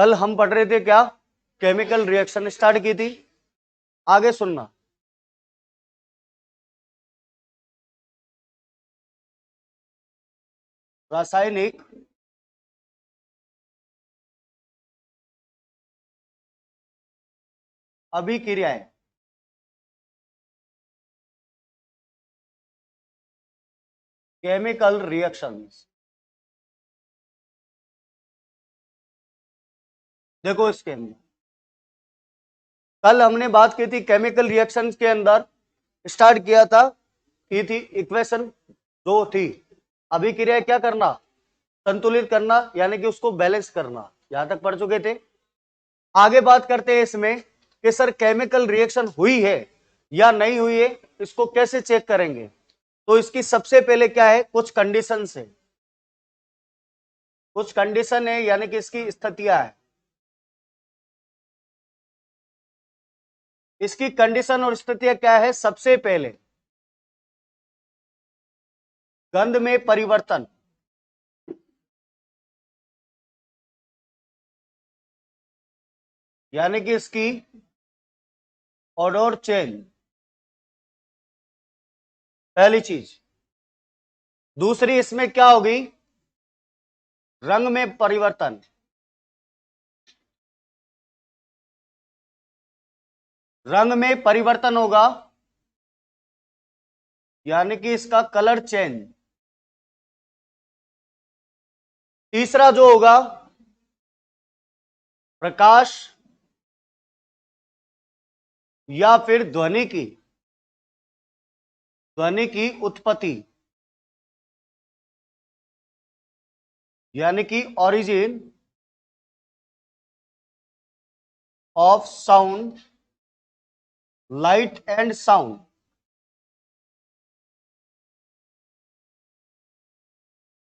कल हम पढ़ रहे थे क्या, केमिकल रिएक्शन स्टार्ट की थी। आगे सुनना, रासायनिक अभिक्रियाएं। केमिकल रिएक्शंस, देखो इसके अंदर कल हमने बात की थी केमिकल रिएक्शंस के अंदर स्टार्ट किया था, की थी इक्वेशन दो थी। अभिक्रिया क्या करना, संतुलित करना, यानी कि उसको बैलेंस करना, यहां तक पढ़ चुके थे। आगे बात करते हैं इसमें कि सर केमिकल रिएक्शन हुई है या नहीं हुई है, इसको कैसे चेक करेंगे। तो इसकी सबसे पहले क्या है, कुछ कंडीशन है, कुछ कंडीशन है, यानी कि इसकी स्थितियां है। इसकी कंडीशन और स्थितियां क्या है, सबसे पहले गंध में परिवर्तन, यानी कि इसकी ऑडोर चेंज, पहली चीज। दूसरी इसमें क्या होगी, रंग में परिवर्तन, रंग में परिवर्तन होगा, यानी कि इसका कलर चेंज। तीसरा जो होगा, प्रकाश या फिर ध्वनि की उत्पत्ति, यानी कि origin of sound, light and sound.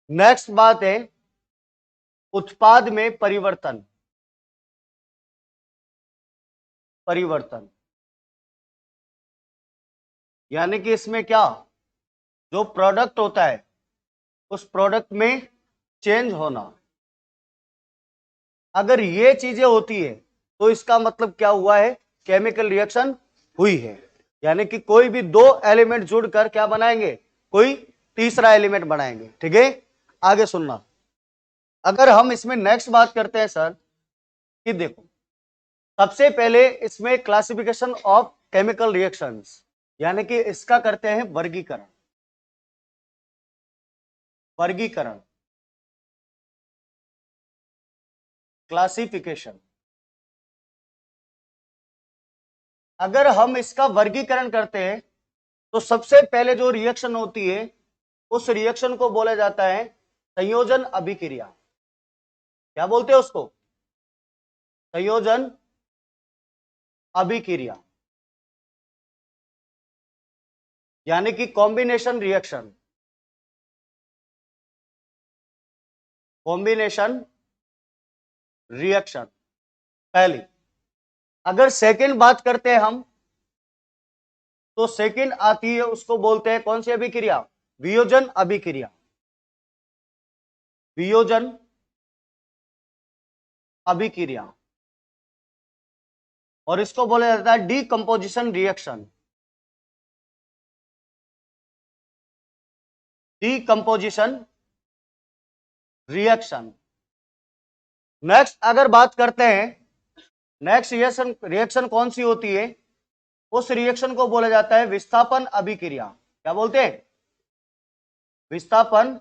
Next बात है उत्पाद में परिवर्तन, यानी कि इसमें क्या, जो प्रोडक्ट होता है उस प्रोडक्ट में चेंज होना। अगर ये चीजें होती है तो इसका मतलब क्या हुआ है, केमिकल रिएक्शन हुई है। यानी कि कोई भी दो एलिमेंट जुड़कर क्या बनाएंगे, कोई तीसरा एलिमेंट बनाएंगे। ठीक है, आगे सुनना। अगर हम इसमें नेक्स्ट बात करते हैं सर, कि देखो सबसे पहले इसमें क्लासिफिकेशन ऑफ केमिकल रिएक्शंस, यानी कि इसका करते हैं वर्गीकरण, क्लासिफिकेशन। अगर हम इसका वर्गीकरण करते हैं तो सबसे पहले जो रिएक्शन होती है उस रिएक्शन को बोला जाता है संयोजन अभिक्रिया। क्या बोलते हैं उसको, संयोजन अभिक्रिया, यानी कि कॉम्बिनेशन रिएक्शन, पहली। अगर सेकंड बात करते हैं हम, तो सेकंड आती है, उसको बोलते हैं कौन सी अभिक्रिया, वियोजन अभिक्रिया, वियोजन अभिक्रिया। और इसको बोला जाता है decomposition reaction, decomposition reaction. Next अगर बात करते हैं, नेक्स्ट रिएक्शन कौन सी होती है, उस रिएक्शन को बोला जाता है विस्थापन अभिक्रिया। क्या बोलते हैं, विस्थापन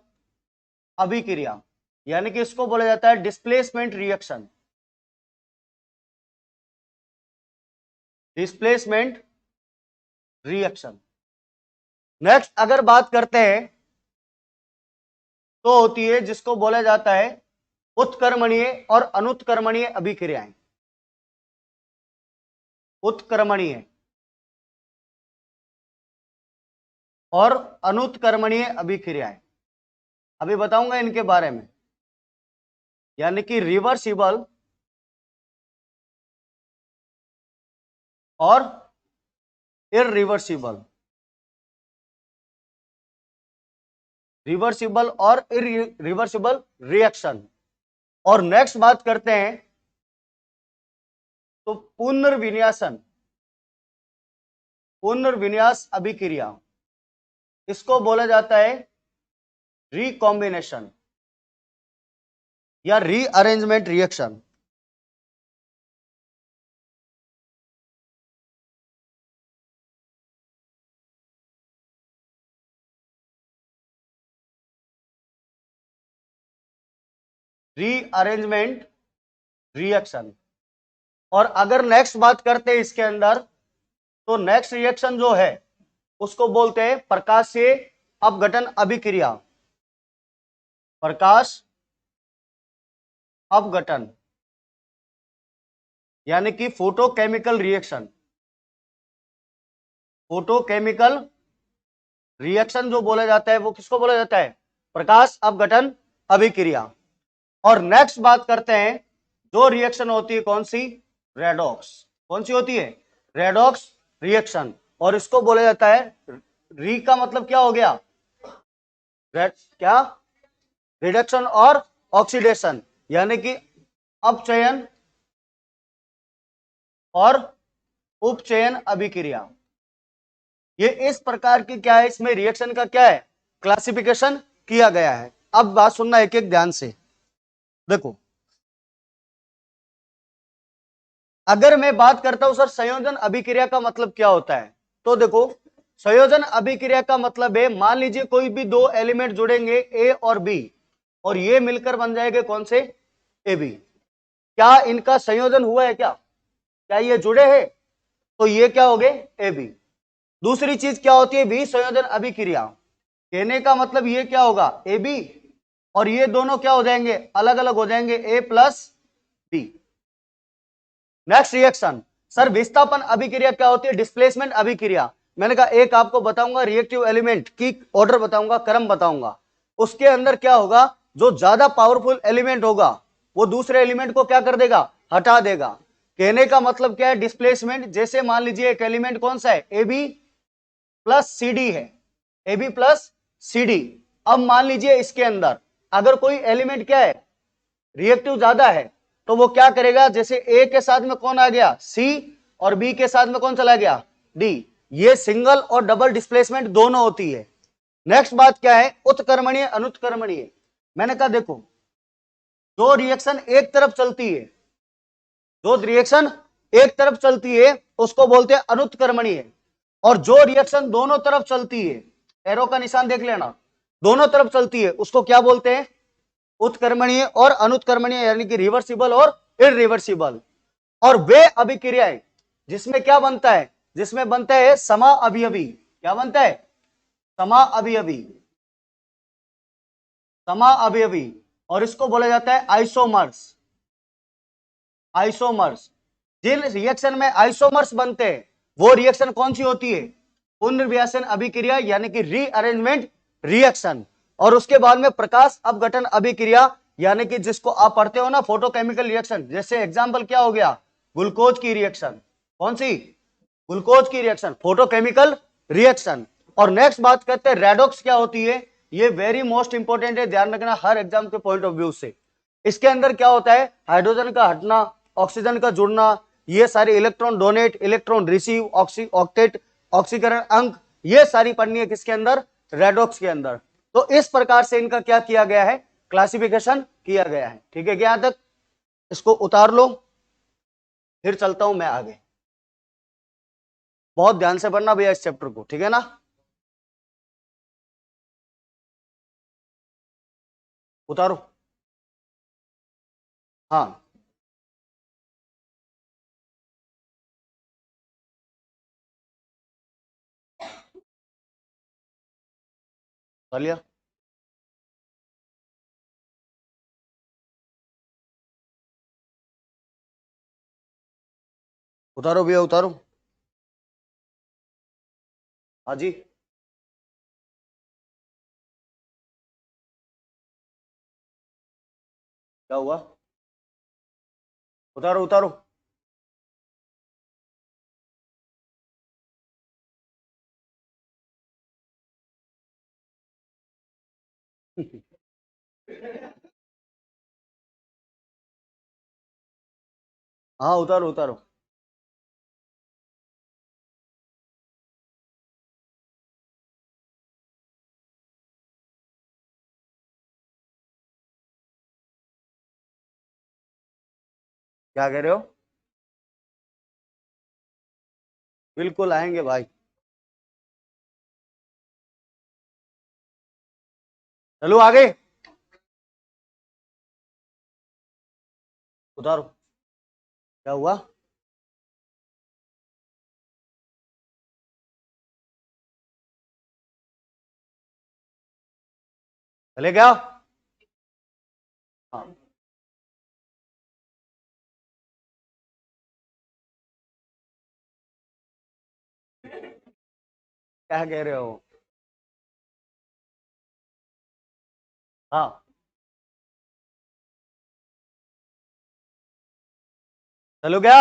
अभिक्रिया, यानी कि इसको बोला जाता है displacement reaction, displacement reaction. Next अगर बात करते हैं तो होती है जिसको बोला जाता है उत्क्रमणीय और अनुत्क्रमणीय अभिक्रियाएं, उत्क्रमणीय और अनुत्क्रमणीय अभिक्रियाएं। अभी बताऊंगा इनके बारे में, यानी कि रिवर्सिबल और इरिवर्सिबल, रिवर्सिबल और इरिवर्सिबल रिएक्शन। और नेक्स्ट बात करते हैं तो पुनर्विन्यास अभिक्रिया, इसको बोला जाता है रिकॉम्बिनेशन या रीअरेंजमेंट रिएक्शन। Rearrangement reaction. और अगर नेक्स्ट बात करते हैं इसके अंदर, तो नेक्स्ट रिएक्शन जो है उसको बोलते हैं प्रकाशीय अपघटन अभिक्रिया। प्रकाश अपघटन यानी कि फोटोकेमिकल रिएक्शन। फोटोकेमिकल रिएक्शन जो बोला जाता है वो किसको बोला जाता है? प्रकाश अपघटन अभिक्रिया। और नेक्स्ट बात करते हैं, जो रिएक्शन होती है कौन सी? रेडॉक्स। कौन सी होती है? Redox reaction. और इसको बोला जाता है, री का मतलब क्या हो गया? क्या? रिडक्शन और ऑक्सीडेशन, यानी कि अपचयन और उपचयन अभिक्रिया। ये इस प्रकार की क्या है, इसमें रिएक्शन का क्या है? क्लासिफिकेशन किया गया है। अब बात सुनना एक एक ध्यान से। देखो, अगर मैं बात करता हूं सर संयोजन अभिक्रिया का मतलब क्या होता है, तो देखो, संयोजन अभिक्रिया का मतलब है, मान लीजिए कोई भी दो एलिमेंट जुड़ेंगे ए और बी, और ये मिलकर बन जाएंगे कौन से? A B. क्या इनका संयोजन हुआ है? क्या ये जुड़े हैं? तो ये क्या हो गए? A B. दूसरी चीज क्या होती है? बी संयोजन अभिक्रिया। कहने का मतलब ये क्या होगा? ए बी, और ये दोनों क्या हो जाएंगे? अलग अलग हो जाएंगे, A plus B. Next reaction sir विस्थापन अभिक्रिया क्या होती है? डिस्प्लेसमेंट अभिक्रिया। मैंने कहा एक आपको बताऊंगा रिएक्टिव एलिमेंट की ऑर्डर बताऊंगा, क्रम बताऊंगा। उसके अंदर क्या होगा? जो ज्यादा पावरफुल एलिमेंट होगा वो दूसरे एलिमेंट को क्या कर देगा? हटा देगा। कहने का मतलब क्या है? डिस्प्लेसमेंट। जैसे मान लीजिए एक एलिमेंट कौन सा है? A B plus C D है, A B plus C D. अब मान लीजिए इसके अंदर अगर कोई एलिमेंट क्या है? रिएक्टिव ज्यादा है, तो वो क्या करेगा? जैसे ए के साथ में कौन आ गया? सी, और बी के साथ में कौन चला गया? डी। ये सिंगल और डबल डिस्प्लेसमेंट दोनों होती है। नेक्स्ट बात क्या है? उत्क्रमणीय अनुत्क्रमणीय। मैंने कहा देखो, जो रिएक्शन एक तरफ चलती है, जो रिएक्शन एक तरफ चलती है उसको बोलते हैं अनुत्क्रमणीय। और जो रिएक्शन दोनों तरफ चलती है, एरो का निशान देख लेना, दोनों तरफ चलती है, उसको क्या बोलते हैं? उत्क्रमणीय और अनुत्क्रमणीय, यानी कि रिवर्सिबल और इरिवर्सिबल। और वे अभिक्रियाएं जिसमें क्या बनता है? जिसमें बनता है समा अवयवी। क्या बनता है? समा अवयवी। समा अवयवी। और इसको बोला जाता है आइसोमर्स। आइसोमर्स। जिन रिएक्शन में आइसोमर्स बनते हैं वो रिएक्शन कौन सी होती है? पुनर्व्यसन अभिक्रिया, यानी कि रीअरेंजमेंट रिएक्शन। और उसके बाद में प्रकाश अपघटन अभिक्रिया, यानी कि जिसको आप पढ़ते हो ना फोटोकेमिकल रिएक्शन। जैसे एग्जांपल क्या हो गया? ग्लूकोज की रिएक्शन। कौन सी? ग्लूकोज की रिएक्शन, फोटोकेमिकल रिएक्शन। और नेक्स्ट बात करते हैं रेडॉक्स क्या होती है। ये वेरी मोस्ट इंपॉर्टेंट है, ध्यान रखना हर एग्जाम के पॉइंट ऑफ व्यू से। इसके अंदर क्या होता है? हाइड्रोजन का हटना, ऑक्सीजन का जुड़ना, ये सारे electron donate, electron receive, octet, ऑक्सीकरण अंक, ये सारी पढ़नी है किसके अंदर? रेडॉक्स के अंदर। तो इस प्रकार से इनका क्या किया गया है? क्लासिफिकेशन किया गया है। ठीक है, क्या यहां तक? इसको उतार लो, फिर चलता हूं मैं आगे। बहुत ध्यान से पढ़ना भैया इस चैप्टर को, ठीक है ना? उतारो। हाँ, कर लिया। उतारो भैया, उतारो। हाँ जी। क्या हुआ? उतारो उतारो। हाँ, उतारो उतारो। क्या कह रहे हो? बिल्कुल आएंगे भाई। चलो आगे, उतारो। क्या हुआ? चले क्या? हाँ, क्या कह रहे हो? हाँ, चलो क्या?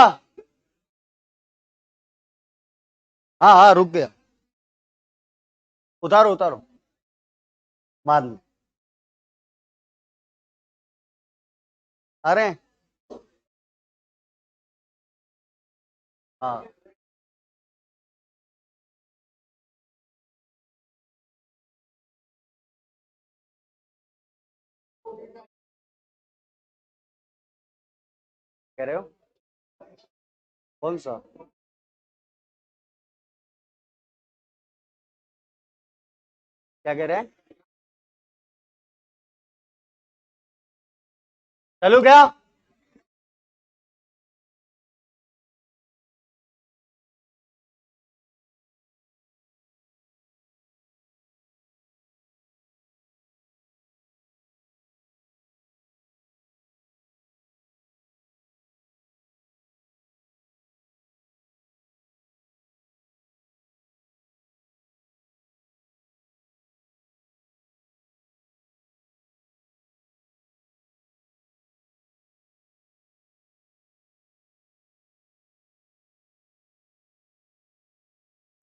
हाँ हाँ, रुक गया। उतारो उतारो, बाद में। अरे हाँ, कह रहे हो? कौन सा? क्या कह रहे हैं? चलो क्या?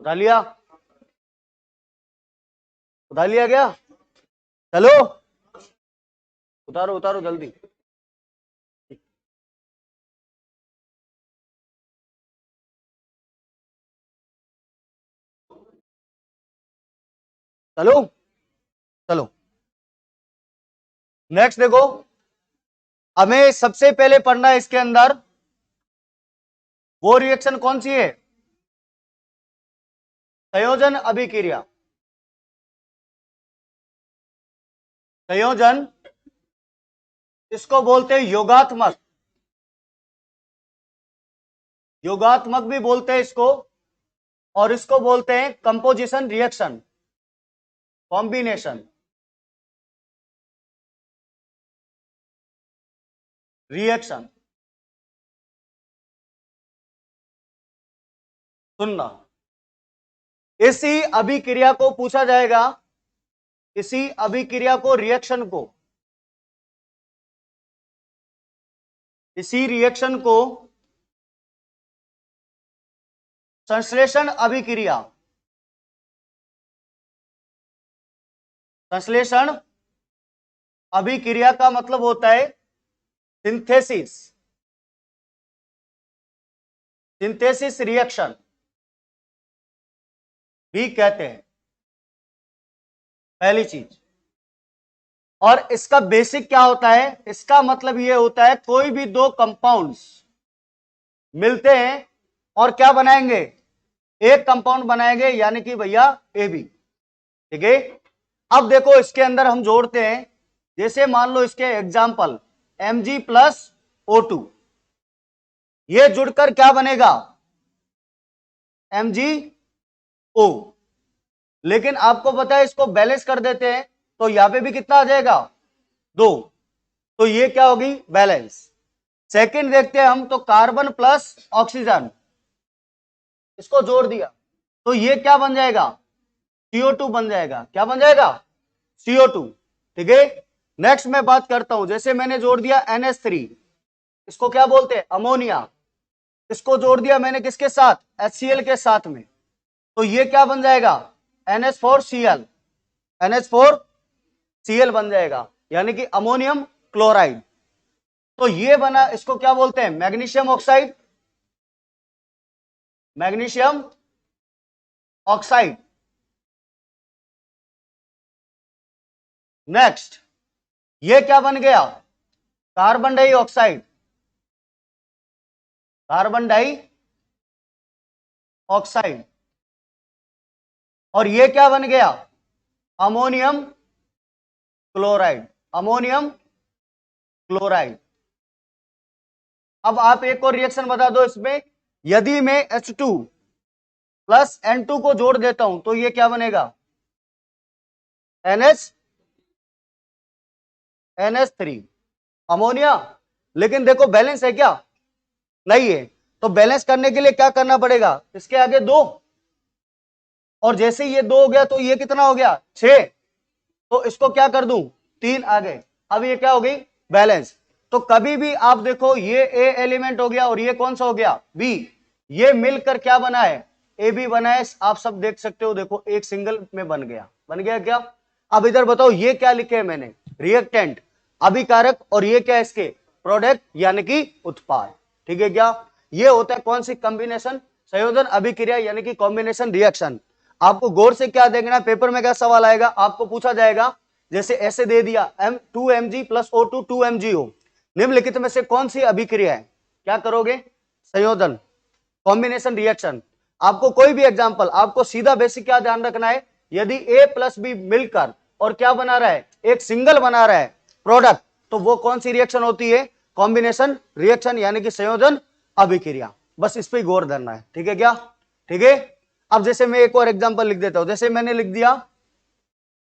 उठा लिया? उठा लिया क्या? चलो, उतारो उतारो जल्दी। चलो, चलो, नेक्स्ट देखो। हमें सबसे पहले पढ़ना है इसके अंदर, वो रिएक्शन कौन सी है? संयोजन अभिक्रिया। संयोजन, इसको बोलते हैं योगात्मक। योगात्मक भी बोलते हैं इसको, और इसको बोलते हैं कंपोजिशन रिएक्शन, कॉम्बिनेशन रिएक्शन। सुनना, इसी अभिक्रिया को पूछा जाएगा, इसी अभिक्रिया को, रिएक्शन को, इसी रिएक्शन को संश्लेषण अभिक्रिया, संश्लेषण अभिक्रिया का मतलब होता है सिंथेसिस, सिंथेसिस रिएक्शन भी कहते हैं, पहली चीज। और इसका बेसिक क्या होता है? इसका मतलब यह होता है कोई भी दो कंपाउंड्स मिलते हैं और क्या बनाएंगे? एक कंपाउंड बनाएंगे, यानी कि भैया ए बी। ठीक है? अब देखो इसके अंदर हम जोड़ते हैं, जैसे मान लो इसके एग्जाम्पल Mg प्लस O2, ये जुड़कर क्या बनेगा? MgO। लेकिन आपको पता है इसको बैलेंस कर देते हैं तो यहां पे भी कितना आ जाएगा? 2। तो ये क्या होगी? बैलेंस। सेकंड देखते हैं हम, तो कार्बन प्लस ऑक्सीजन, इसको जोड़ दिया तो ये क्या बन जाएगा? CO2 बन जाएगा। क्या बन जाएगा? CO2। ठीक है? नेक्स्ट मैं बात करता हूं, जैसे मैंने जोड़ दिया NH3, इसको क्या बोलते हैं? अमोनिया। इसको जोड़ दिया मैंने किसके साथ? HCl के साथ में, तो ये क्या बन जाएगा? NH4Cl। NH4Cl बन जाएगा, यानी कि अमोनियम क्लोराइड। तो ये बना, इसको क्या बोलते हैं? Magnesium oxide, magnesium oxide. Next, ये क्या बन गया? Carbon dioxide. Carbon dioxide, और ये क्या बन गया, अमोनियम क्लोराइड, अमोनियम क्लोराइड। अब आप एक और रिएक्शन बता दो इसमें, यदि मैं H2 प्लस N2 को जोड़ देता हूं तो ये क्या बनेगा, NH3 अमोनिया। लेकिन देखो बैलेंस है क्या, नहीं है। तो बैलेंस करने के लिए क्या करना पड़ेगा, इसके आगे 2, और जैसे ये 2 हो गया तो ये कितना हो गया 6, तो इसको क्या कर दूं 3 आगे। अब ये क्या हो गई, बैलेंस। तो कभी भी आप देखो ये ए एलिमेंट हो गया और ये कौन सा हो गया बी, ये मिलकर क्या बना है, ए बी बना है। आप सब देख सकते हो, देखो एक सिंगल में बन गया, बन गया क्या। अब इधर बताओ ये क्या लिखे है मैंने, रिएक्टेंट, अभिकारक, और ये क्या है इसके प्रोडक्ट यानी कि उत्पाद, ठीक है क्या। ये होता है कौन सी कॉम्बिनेशन, संयोजन अभिक्रिया यानी कि कॉम्बिनेशन रिएक्शन। आपको गौर से क्या देखना है, पेपर में क्या सवाल आएगा, आपको पूछा जाएगा जैसे ऐसे दे दिया M2Mg प्लस O2 2MgO, निम्नलिखित में से कौन सी अभिक्रिया है, क्या करोगे, संयोजन कॉम्बिनेशन रिएक्शन। आपको कोई भी एग्जांपल, आपको सीधा बेसिक क्या ध्यान रखना है, यदि A प्लस बी मिलकर और क्या बना रहा है, एक सिंगल बना रहा है प्रोडक्ट, तो वो कौन सी रिएक्शन होती है, कॉम्बिनेशन रिएक्शन यानी कि संयोजन अभिक्रिया। बस इस पर गौर धरना है, ठीक है क्या, ठीक है। अब जैसे मैं एक और एग्जांपल लिख देता हूं, जैसे मैंने लिख दिया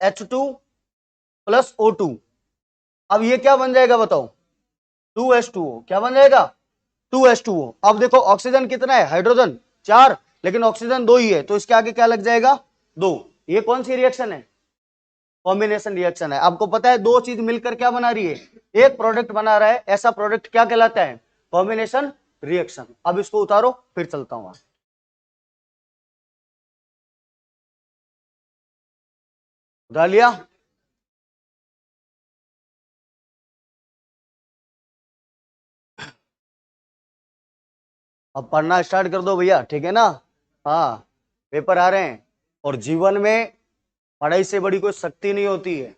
H2 प्लस O2, अब ये क्या बन जाएगा बताओ, 2H2O, क्या बन जाएगा 2H2O। अब देखो ऑक्सीजन कितना है, हाइड्रोजन 4, लेकिन ऑक्सीजन 2 ही है, तो इसके आगे क्या लग जाएगा 2। ये कौन सी रिएक्शन है, कॉम्बिनेशन रिएक्शन है। आपको पता है दो चीज मिलकर क्या बना रही है, एक प्रोडक्ट बना रहा है, ऐसा प्रोडक्ट क्या कहलाता है, कॉम्बिनेशन रिएक्शन। अब इसको उतारो फिर चलता हूं, उतार लिया। अब पढ़ना स्टार्ट कर दो भैया, ठीक है ना। हाँ, पेपर आ रहे हैं, और जीवन में पढ़ाई से बड़ी कोई शक्ति नहीं होती है।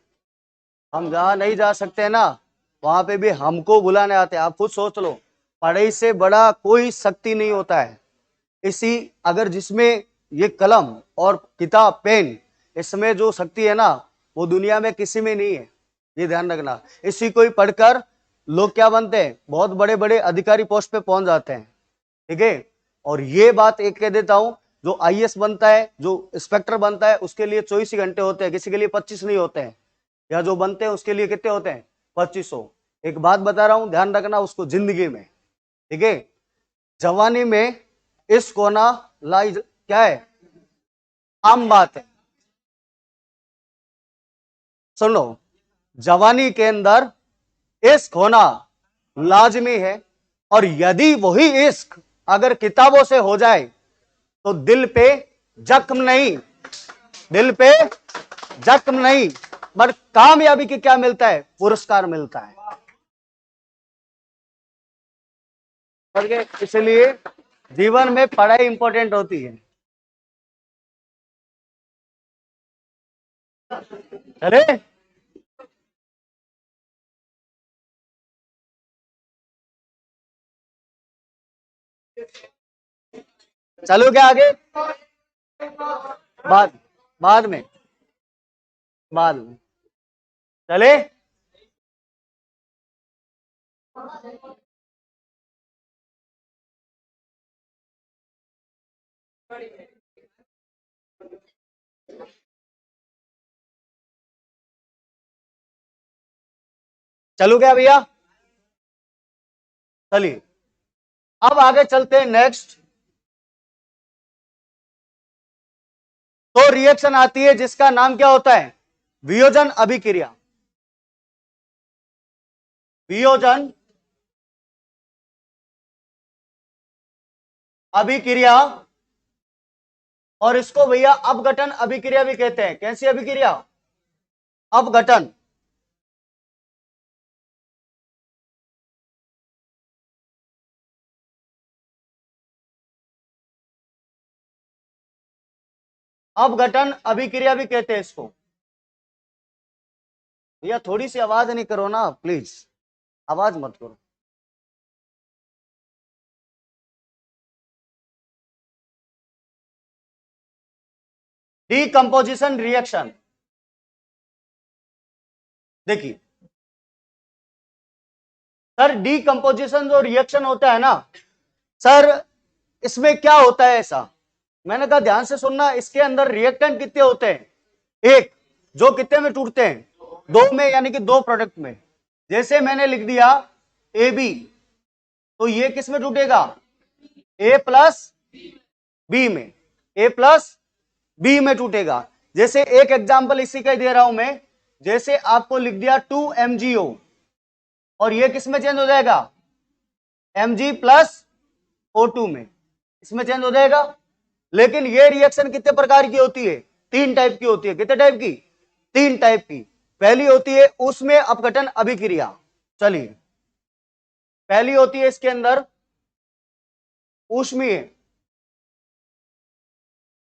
हम जहां नहीं जा सकते ना, वहां पे भी हमको बुलाने आते हैं। आप खुद सोच लो, पढ़ाई से बड़ा कोई शक्ति नहीं होता है। इसी अगर जिसमें ये कलम और किताब पेन, इसमें जो शक्ति है ना, वो दुनिया में किसी में नहीं है, ये ध्यान रखना। इसी को ही पढ़कर लोग क्या बनते हैं, बहुत बड़े बड़े अधिकारी पोस्ट पे पहुंच जाते हैं, ठीक है। और ये बात एक कह देता हूं, जो आईएएस बनता है, जो इंस्पेक्टर बनता है, उसके लिए 24 ही घंटे होते हैं, किसी के लिए 25 नहीं होते हैं। या जो बनते हैं उसके लिए कितने होते हैं, 2500। एक बात बता रहा हूं, ध्यान रखना उसको जिंदगी में, ठीक है। जवानी में इस कोना लाई क्या है, आम बात है। सुनो, जवानी के अंदर इश्क होना लाजमी है, और यदि वही इश्क अगर किताबों से हो जाए तो दिल पे जख्म नहीं, दिल पे जख्म नहीं, पर कामयाबी की क्या मिलता है, पुरस्कार मिलता है। इसलिए जीवन में पढ़ाई इंपॉर्टेंट होती है। अरे चलो क्या आगे, बाद बाद में, बाद में चले। चलो क्या भैया, चलिए अब आगे चलते हैं नेक्स्ट। तो रिएक्शन आती है जिसका नाम क्या होता है, वियोजन अभिक्रिया, वियोजन अभिक्रिया। और इसको भैया अपघटन अभिक्रिया भी कहते हैं। कैसी अभिक्रिया, अपघटन। अपघटन अभिक्रिया भी कहते हैं इसको। भैया थोड़ी सी आवाज नहीं करो ना प्लीज, आवाज मत करो। Decomposition reaction. देखिए सर, डीकंपोजिशन जो रिएक्शन होता है ना सर, इसमें क्या होता है ऐसा, मैंने कहा ध्यान से सुनना, इसके अंदर रिएक्टेंट कितने होते हैं, एक, जो कितने में टूटते हैं, दो में, यानी कि दो प्रोडक्ट में। जैसे मैंने लिख दिया ए बी, तो ये किस में टूटेगा, ए प्लस बी में, ए प्लस बी में टूटेगा। जैसे एक एग्जांपल इसी का ही दे रहा हूं मैं, जैसे आपको लिख दिया 2 MgO, और ये किस में चेंज हो जाएगा, Mg प्लस O2 में, इसमें चेंज हो जाएगा। लेकिन ये रिएक्शन कितने प्रकार की होती है, तीन टाइप की होती है। कितने टाइप की, तीन टाइप की। पहली होती है उसमें अपघटन अभिक्रिया, चलिए पहली होती है इसके अंदर ऊष्मीय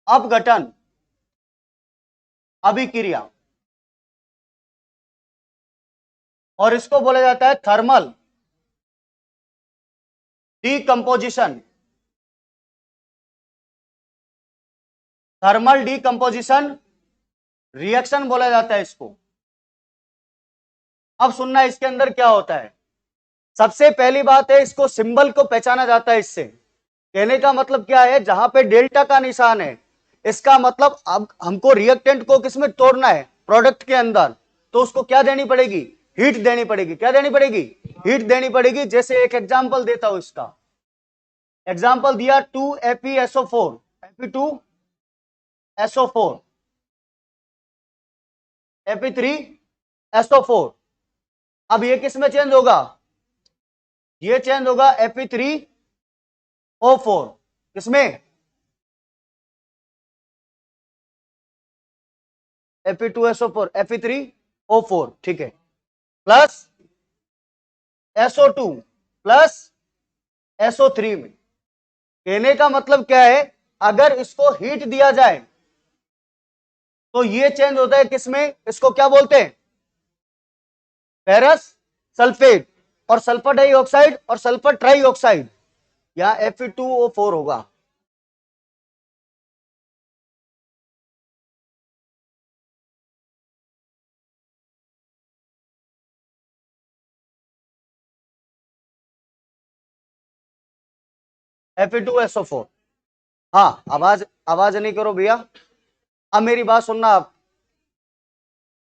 अपघटन अभिक्रिया, और इसको बोला जाता है thermal decomposition, thermal decomposition reaction बोला जाता है इसको। अब सुनना इसके अंदर क्या होता है। सबसे पहली बात है, इसको सिंबल को पहचाना जाता है इससे। कहने का मतलब क्या है, जहां पे डेल्टा का निशान है, इसका मतलब अब हमको रिएक्टेंट को किसमें तोड़ना है, प्रोडक्ट के अंदर, तो उसको क्या देनी पड़ेगी, हीट देनी पड़ेगी। क्या देनी पड़ेगी, हीट देनी पड़ेगी। जैसे एक एग्जांपल देता हूं, इसका एग्जांपल दिया 2FeSO4, Fe2SO4, Fe3SO4। अब ये किस में चेंज होगा, ये चेंज होगा Fe3O4, किसमें, Fe2SO4, Fe3O4, ठीक है, प्लस SO2 प्लस SO3 में। कहने का मतलब क्या है, अगर इसको हीट दिया जाए तो ये चेंज होता है किसमें, इसको क्या बोलते हैं, फेरस सल्फेट, और सल्फर डाइऑक्साइड और सल्फर ट्राइऑक्साइड, यहां Fe2O4 होगा। Fe2SO4। हाँ, आवाज आवाज नहीं करो भैया। अब मेरी बात सुनना आप,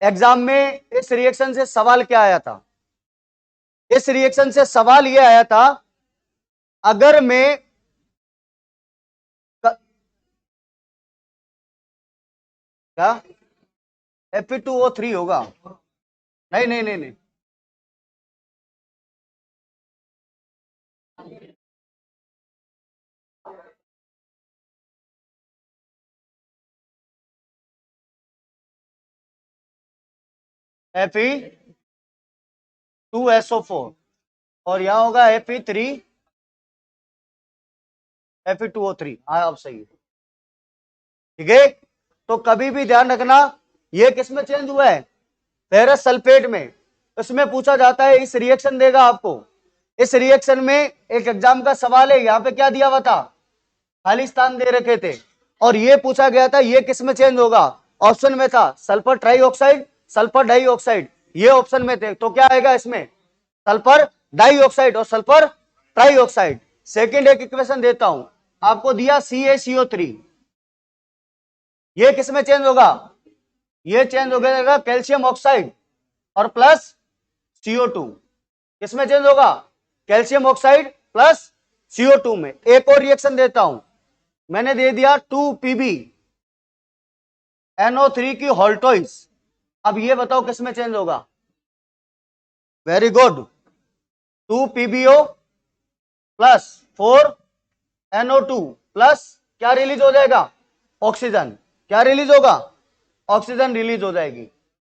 एग्जाम में इस रिएक्शन से सवाल क्या आया था, इस रिएक्शन से सवाल यह आया था, अगर मैं क्या, Fe2O3 होगा, नहीं नहीं नहीं नहीं, Fe2SO4, और यहां होगा Fe2O3। हाँ आप सही है, ठीक है। तो कभी भी ध्यान रखना, ये किस में चेंज हुआ है, फेरस सल्फेट में। इसमें पूछा जाता है, इस रिएक्शन देगा आपको, इस रिएक्शन में एक एग्जाम का सवाल है, यहाँ पे क्या दिया हुआ था, खाली स्थान दे रखे थे, और ये पूछा गया था ये किस में चेंज होगा, ऑप्शन में था सल्फर ट्राइऑक्साइड, सल्फर डाइऑक्साइड, ये ऑप्शन में थे, तो क्या आएगा इसमें, सल्फर डाइऑक्साइड और सल्फर ट्राइऑक्साइड। सेकेंड एक इक्वेशन देता हूं आपको, दिया CaCO3, ये किस में चेंज होगा, ये चेंज हो जाएगा कैल्शियम ऑक्साइड और प्लस CO2, किसमें चेंज होगा, कैल्शियम ऑक्साइड प्लस CO2 में। एक और रिएक्शन देता हूं, मैंने दे दिया 2PbNO3 की हॉल्टोइस। अब ये बताओ किसमें चेंज होगा, very good, 2PbO plus 4NO2 plus क्या रिलीज हो जाएगा, ऑक्सीजन। क्या रिलीज होगा, ऑक्सीजन रिलीज हो जाएगी।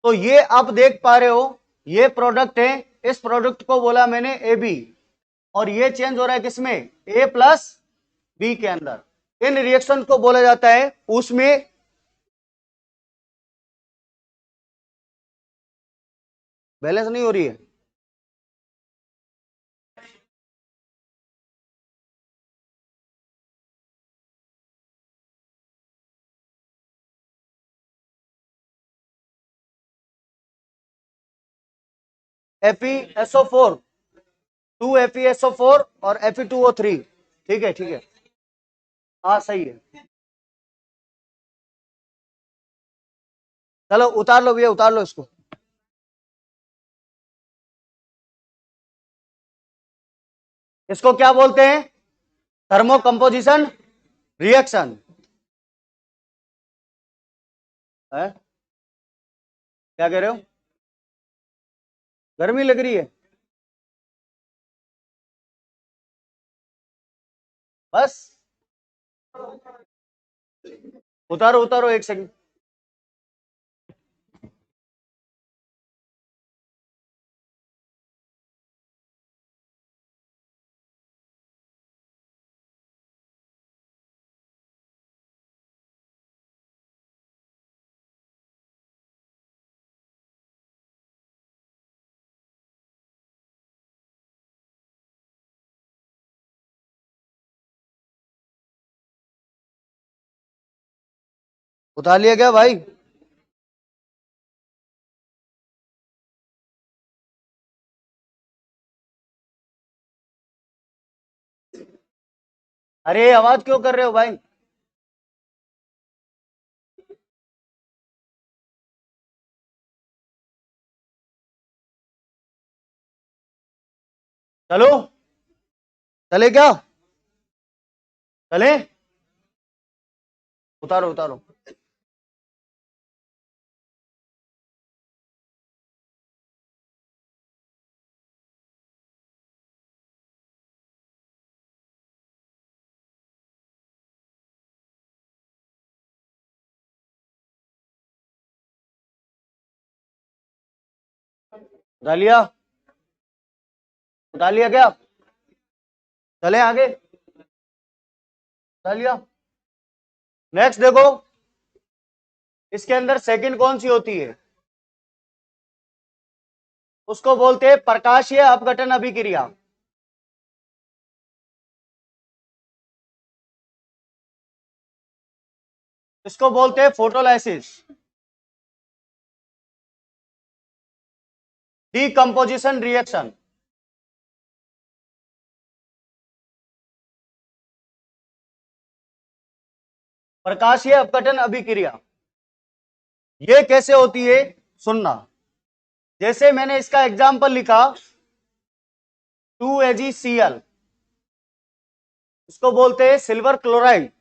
तो ये आप देख पा रहे हो, ये प्रोडक्ट है, इस प्रोडक्ट को बोला मैंने AB, और ये चेंज हो रहा है किसमें, A प्लस B के अंदर। इन रिएक्शन को बोला जाता है उसमें बैलेंस नहीं हो रही है। FeSO4, 2 FeSO4 और Fe2O3। ठीक है, ठीक है, हाँ सही है। चलो उतार लो भैया, उतार लो इसको। इसको क्या बोलते हैं? थर्मो कंपोजिशन रिएक्शन है। क्या कह रहे हो? गर्मी लग रही है? बस उतारो उतारो, एक सेकंड। उतार लिया क्या भाई? अरे आवाज क्यों कर रहे हो भाई? चलो, चले क्या? चले, उतारो उतारो। उतार लिया? उतार लिया क्या? चले आगे। उतार लिया। नेक्स्ट देखो, इसके अंदर सेकंड कौन सी होती है? उसको बोलते हैं प्रकाशीय अपघटन अभिक्रिया। इसको बोलते हैं फोटोलाइसिस, डीकंपोजिशन रिएक्शन। प्रकाशीय अपघटन अभिक्रिया ये कैसे होती है? सुनना। जैसे मैंने इसका एग्जाम्पल लिखा, 2AgCl, इसको बोलते हैं सिल्वर क्लोराइड।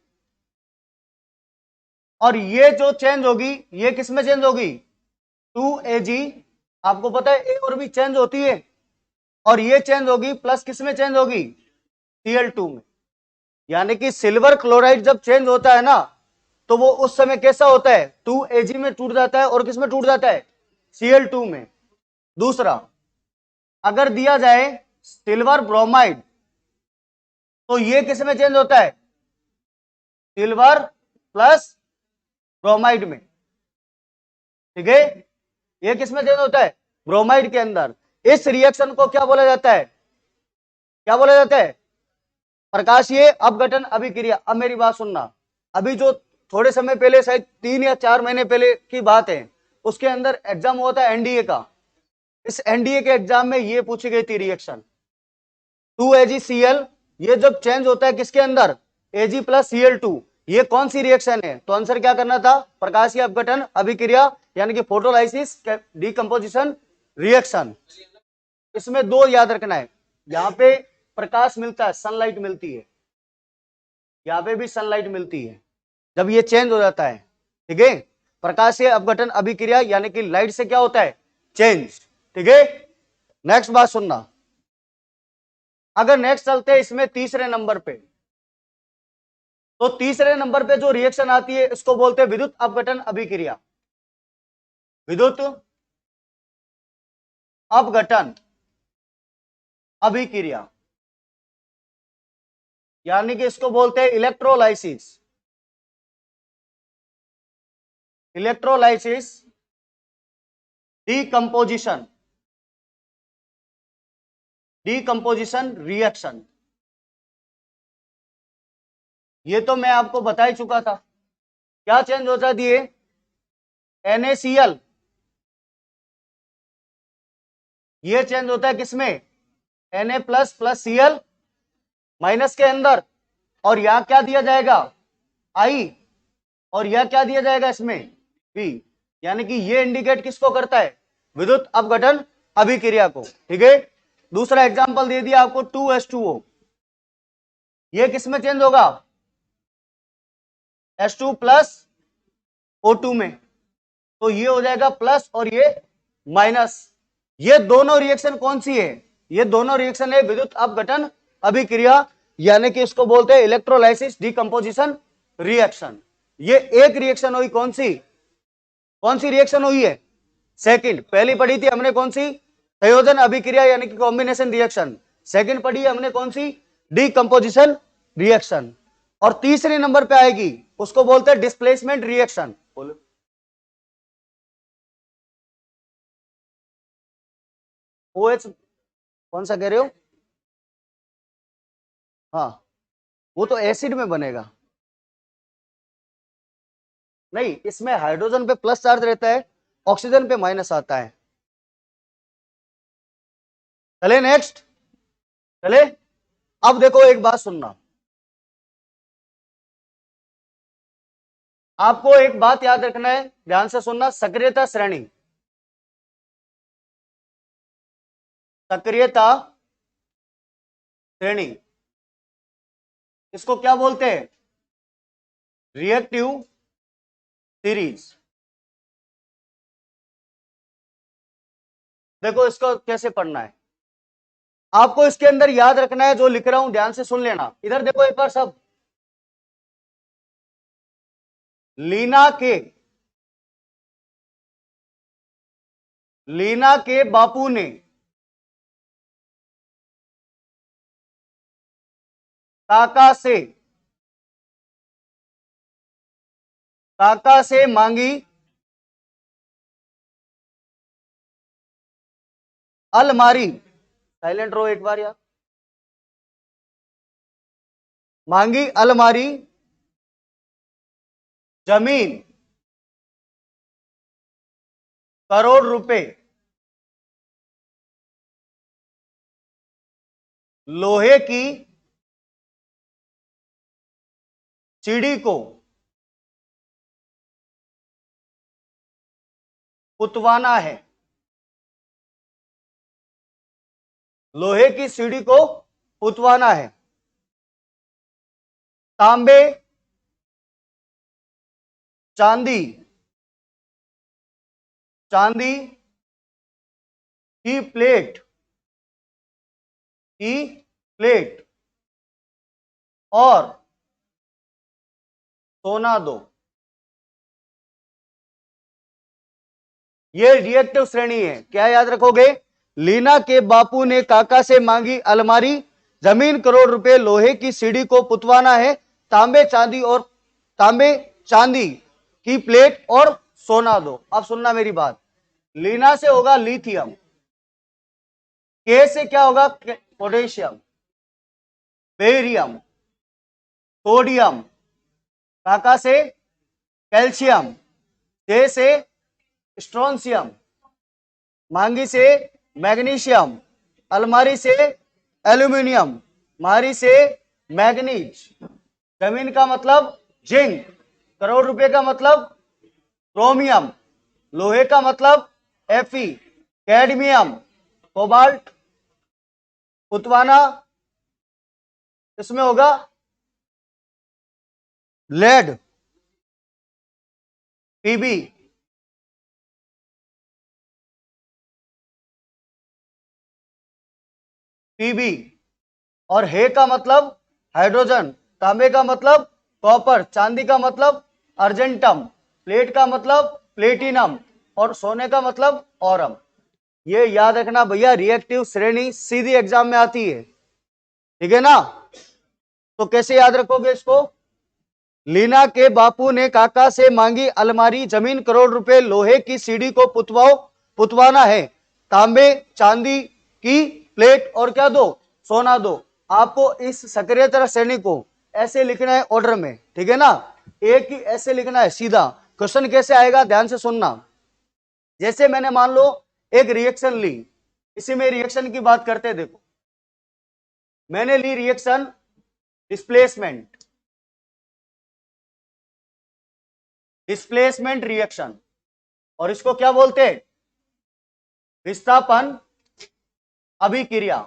और ये जो चेंज होगी, ये किस में चेंज होगी? 2Ag, आपको पता है ए और बी चेंज होती है, और ये चेंज होगी प्लस किस में चेंज होगी? Cl2 में। यानी कि सिल्वर क्लोराइड जब चेंज होता है ना, तो वो उस समय कैसा होता है? 2Ag में टूट जाता है, और किस में टूट जाता है? Cl2 में। दूसरा, अगर दिया जाए सिल्वर ब्रोमाइड, तो ये किस में चेंज होता है? सिल्वर प्लस ब्रोमाइड में। ठीक है, ये किस में चेंज होता है? ब्रोमाइड के अंदर। इस रिएक्शन को क्या बोला जाता है? क्या बोला जाता है? प्रकाशीय अपघटन अभिक्रिया। अब मेरी बात सुनना, अभी जो थोड़े समय पहले, शायद 3 या 4 महीने पहले की बात है, उसके अंदर एग्जाम हुआ था एनडीए का। इस एनडीए के एग्जाम में ये पूछी गई थी रिएक्शन 2AgCl, ये जब चेंज होता है किसके अंदर? Ag प्लस Cl2, ये कौन सी रिएक्शन है? तो आंसर क्या करना था? प्रकाशीय अपघटन अभिक्रिया, यानी कि फोटोलाइसिस डीकंपोजिशन रिएक्शन। इसमें दो याद रखना है, यहाँ पे प्रकाश मिलता है, सनलाइट मिलती है, यहाँ पे भी सनलाइट मिलती है जब ये चेंज हो जाता है। ठीक है, प्रकाशीय अपघटन अभिक्रिया यानी कि लाइट से क्या होता है? चेंज। ठीक है, नेक्स्ट बात सुनना। अगर नेक्स्ट चलते हैं इसमें तीसरे नंबर पे, तो तीसरे नंबर पे जो रिएक्शन आती है इसको बोलते हैं विद्युत अपघटन अभिक्रिया। विद्युत अपघटन अभिक्रिया, यानी कि इसको बोलते हैं electrolysis. Electrolysis decomposition, decomposition reaction. ये तो मैं आपको बता ही चुका था। क्या चेंज हो जाती है? NaCl ये चेंज होता है किसमें, Na plus plus Cl minus के अंदर, और यहां क्या दिया जाएगा, I, और यह क्या दिया जाएगा इसमें, B। यानी कि ये इंडिकेट किसको करता है, विद्युत अपघटन अभिक्रिया को। ठीक है, दूसरा एग्जांपल दे दिया आपको 2H2O, ये किसमें चेंज होगा, H2 प्लस O2 में, तो ये हो जाएगा प्लस और ये माइनस। ये दोनों रिएक्शन कौन सी है, ये दोनों रिएक्शन है विद्युत अपघटन अभिक्रिया, यानी कि इसको बोलते हैं इलेक्ट्रोलाइसिस डिकम्पोजिशन रिएक्शन। ये एक रिएक्शन हुई, कौन सी रिएक्शन हुई है, सेकंड। पहली पढ़ी थी हमने कौन सी, संयोजन अभिक्रिया यानी कि कॉम्बिनेशन रिएक्शन। सेकंड पढ़ी हमने कौन सी, डिकम्पोजिशन रिएक्शन। और तीसरे नंबर पे आएगी, उसको बोलते हैं डिस्प्लेसमेंट रिएक्शन। बोलो, OH कौन सा कह रहे हो, हाँ वो तो एसिड में बनेगा, नहीं इसमें हाइड्रोजन पे प्लस चार्ज रहता है, ऑक्सीजन पे माइनस आता है। चले नेक्स्ट, चले। अब देखो एक बात सुनना, आपको एक बात याद रखना है, ध्यान से सुनना, सक्रियता श्रेणी, सक्रियता श्रेणी, इसको क्या बोलते हैं, रिएक्टिव सीरीज। देखो इसको कैसे पढ़ना है, आपको इसके अंदर याद रखना है, जो लिख रहा हूं ध्यान से सुन लेना। इधर देखो एक बार सब, लीना के बापू ने काका से मांगी अलमारी, साइलेंट रहो एक बार यार, मांगी अलमारी, जमीन करोड़ रुपए, लोहे की सीढ़ी को पुतवाना है, लोहे की सीढ़ी को पुतवाना है, तांबे चांदी चांदी की प्लेट और सोना दो। ये रिएक्टिव श्रेणी है, क्या याद रखोगे, लीना के बापू ने काका से मांगी अलमारी, जमीन करोड़ रुपए, लोहे की सीढ़ी को पुतवाना है, तांबे चांदी की प्लेट और सोना दो। अब सुनना मेरी बात, लीना से होगा लिथियम, के से क्या होगा, पोटेशियम, बेरियम, सोडियम, काका से कैल्शियम, जे से स्ट्रोंशियम, मांगी से मैग्नीशियम, अलमारी से एल्यूमिनियम, मारी से मैग्नीज, जमीन का मतलब जिंक, करोड़ रुपए का मतलब क्रोमियम, लोहे का मतलब Fe, कैडमियम, कोबाल्ट, पुतवाना इसमें होगा लेड, Pb, और हे का मतलब हाइड्रोजन, तांबे का मतलब कॉपर, चांदी का मतलब अर्जेंटम, प्लेट का मतलब प्लेटिनम, और सोने का मतलब औरम। ये याद रखना भैया, रिएक्टिव श्रेणी सीधी एग्जाम में आती है, ठीक है ना। तो कैसे याद रखोगे इसको, लीना के बापू ने काका से मांगी अलमारी, जमीन करोड़ रुपए, लोहे की सीढ़ी को पुतवाना है, तांबे चांदी की प्लेट और क्या दो, सोना दो। आपको इस सक्रियता श्रेणी को ऐसे लिखना है ऑर्डर में, ठीक है ना, एक ही ऐसे लिखना है सीधा। क्वेश्चन कैसे आएगा ध्यान से सुनना, जैसे मैंने मान लो एक रिएक्शन ली, इसी में रिएक्शन की बात करते हैं। देखो मैंने ली रिएक्शन डिस्प्लेसमेंट, डिस्प्लेसमेंट रिएक्शन, और इसको क्या बोलते हैं? विस्थापन अभिक्रिया,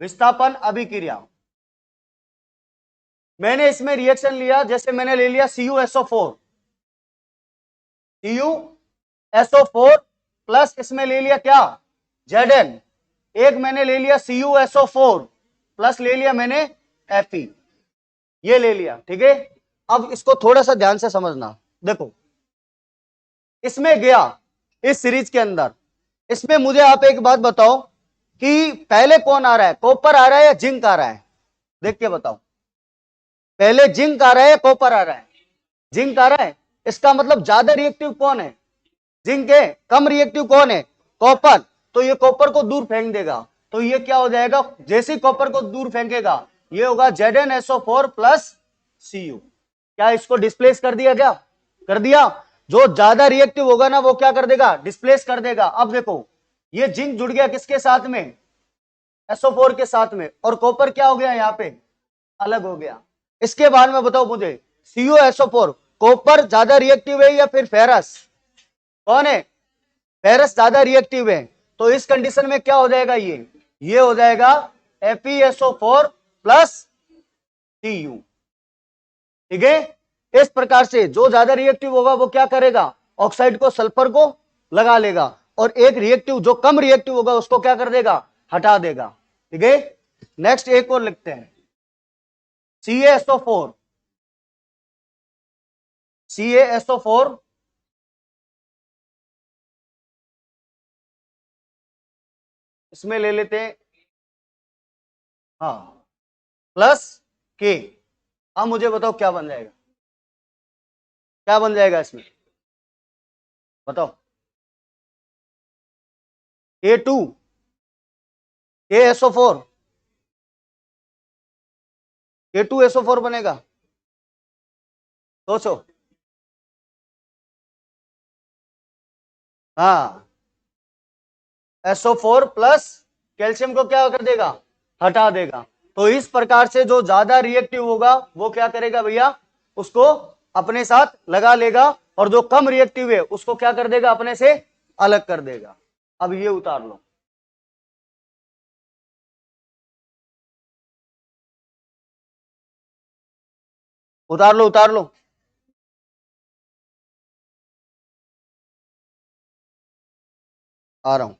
विस्थापन अभिक्रिया। मैंने इसमें रिएक्शन लिया, जैसे मैंने ले लिया CuSO4, CuSO4 प्लस इसमें ले लिया क्या? Zn। एक मैंने ले लिया CuSO4 प्लस ले लिया मैंने Fe, ये ले लिया, ठीक है। अब इसको थोड़ा सा ध्यान से समझना। देखो इसमें गया, इस सीरीज के अंदर, इसमें मुझे आप एक बात बताओ कि पहले कौन आ रहा है, कॉपर आ रहा है या जिंक आ रहा है? देख के बताओ, पहले जिंक आ रहा है या कॉपर आ रहा है? जिंक आ रहा है। इसका मतलब ज्यादा रिएक्टिव कौन है? जिंक है। कम रिएक्टिव कौन है? कॉपर। तो ये कॉपर को दूर फेंक देगा, तो ये क्या हो जाएगा? जैसे ही कॉपर को दूर फेंकेगा ये होगा ZnSO4 प्लस Cu। क्या इसको डिस्प्लेस कर दिया? क्या कर दिया? जो ज्यादा रिएक्टिव होगा ना वो क्या कर देगा? डिस्प्लेस कर देगा। अब देखो ये जिंक जुड़ गया किसके साथ में? SO4 के साथ में, और कॉपर क्या हो गया यहाँ पे? अलग हो गया। इसके बाद में बताओ मुझे, CuSO4, कॉपर ज्यादा रिएक्टिव है या फिर फेरस? कौन है? फेरस ज्यादा रिएक्टिव है। तो इस कंडीशन में क्या हो जाएगा? ये हो जाएगा FeSO4 प्लस Cu, ठीक है। इस प्रकार से जो ज्यादा रिएक्टिव होगा वो क्या करेगा? ऑक्साइड को, सल्फर को लगा लेगा, और एक रिएक्टिव जो कम रिएक्टिव होगा उसको क्या कर देगा? हटा देगा, ठीक है। नेक्स्ट एक और लिखते हैं, CaSO4, CaSO4 इसमें ले लेते हैं, हाँ, प्लस के। अब मुझे बताओ क्या बन जाएगा? क्या बन जाएगा इसमें? बताओ। K2 KSO4, K2SO4 बनेगा, सोचो। हाँ, SO4 प्लस कैल्शियम को क्या कर देगा? हटा देगा। तो इस प्रकार से जो ज्यादा रिएक्टिव होगा वो क्या करेगा भैया? उसको अपने साथ लगा लेगा, और जो कम रिएक्टिव है उसको क्या कर देगा? अपने से अलग कर देगा। अब ये उतार लो, उतार लो, उतार लो, आ रहा हूं।